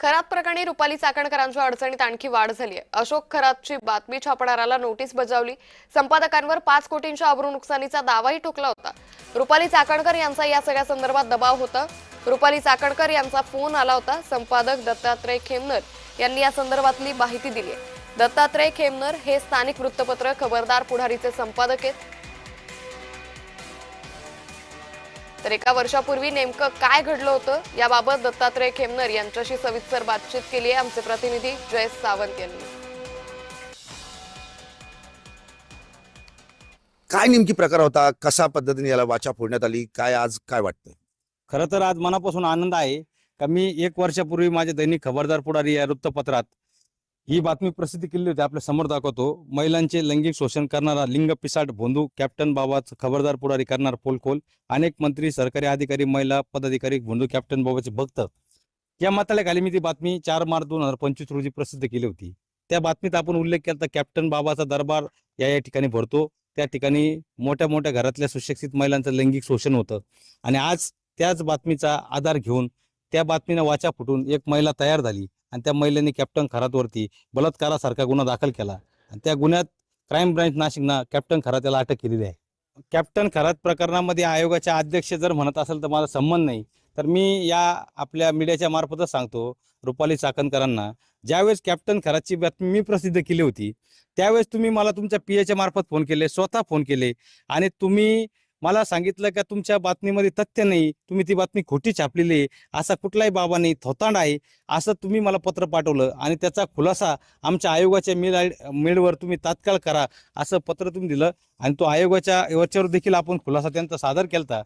खरात प्रकरणी रुपाली चाकणकरांच्या अडचणीत आणखी वाढ झाली आहे। अशोक खरातची बातमी छापणाऱ्याला नोटीस बजावली, संपादकांवर 5 कोटींच्या अब्रू नुकसानीचा दावाही ठोकला होता। रुपाली चाकणकर यांचा या सगळ्या संदर्भात दबाव होता। रुपाली चाकणकर यांचा फोन आला होता। संपादक दत्तात्रय खेमनर यांनी या संदर्भातली माहिती दिली आहे। दत्तात्रय खेमनर हे स्थानिक वृत्तपत्र खबरदार पुढारीचे संपादक आहेत। तर एका वर्षापूर्वी नेमकं काय घडलं होतं याबाबत दत्तात्रय खेमनर यांच्याशी सविस्तर बातचीत केली आहे आमचे प्रतिनिधी जयेश सावंत यांनी। काय नेमकी प्रकार होता, कशा पद्धतीने याला वाचा फोडण्यात आली, काय आज काय वाटतं? खरं तर आज मनापासून आनंद आहे का मी 1 वर्षापूर्वी माझ्या दैनिक खबरदार पुढारी या वृत्तपत्रात ही बातमी प्रसिद्ध केली होती। आपल्या समोर दाखवतो, महिलांचे लैंगिक शोषण करणारा लिंग पिसाट भोंदू कॅप्टन बाबाच खबरदार पुढारी करणार पोलखोल, अनेक मंत्री, सरकारी अधिकारी, महिला पदाधिकारी भोंदू कॅप्टन बाबाचे भक्त, या मताळ्याखाली मी ती बातमी 4 मार्च 2025 रोजी प्रसिद्ध केली होती। त्या बातमीत आपण उल्लेख केला कॅप्टन बाबाचा दरबार या ठिकाणी भरतो, त्या ठिकाणी मोठ्या मोठ्या घरातल्या सुशिक्षित महिलांचं लैंगिक शोषण होतं। आणि आज त्याच बातमीचा आधार घेऊन त्या बातमीने वाचा फुटून एक महिला तयार झाली आणि त्या महिलेने कॅप्टन खरातवरती बलात्कारासारखा गुन्हा दाखल केला आणि त्या गुन्ह्यात क्राईम ब्रांच नाशिकनं कॅप्टन खरात याला अटक केलेली आहे। कॅप्टन खरात प्रकरणामध्ये आयोगाचे अध्यक्ष जर म्हणत असेल तर माझा संबंध नाही, तर मी या आपल्या मीडियाच्या मार्फतच सांगतो रुपाली चाकणकरांना, ज्यावेळेस कॅप्टन खरातची बातमी मी प्रसिद्ध केली होती त्यावेळेस तुम्ही मला तुमच्या पीएच्या मार्फत फोन केले, स्वतः फोन केले आणि तुम्ही मला सांगितलं का तुमच्या बातमीमध्ये तथ्य नाही, तुम्ही ती बातमी खोटी छापलेली आहे, असा कुठलाही बाबा नाही, थोतांड आहे, असं तुम्ही मला पत्र पाठवलं आणि त्याचा खुलासा आमच्या आयोगाच्या मेलवर तुम्ही तात्काळ करा असं पत्र तुम्ही दिलं आणि तो आयोगाच्या याच्यावर देखील आपण खुलासा त्यांचा सादर केला।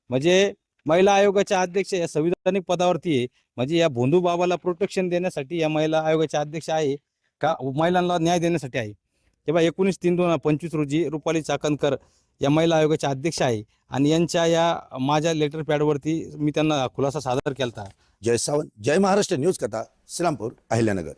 म्हणजे महिला आयोगाच्या अध्यक्ष या संविधानिक पदावरती आहे, म्हणजे या भोंदू बाबाला प्रोटेक्शन देण्यासाठी या महिला आयोगाच्या अध्यक्ष आहे का महिलांना न्याय देण्यासाठी आहे? तेव्हा 19/3/2025 रोजी रुपाली चाकणकर या महिला आयोगाच्या अध्यक्ष आहे आणि यांच्या या माझ्या लेटर पॅडवरती मी त्यांना खुलासा सादर केला। जय सावंत, जय महाराष्ट्र न्यूज कथा, श्रीरामपूर, अहिल्यानगर।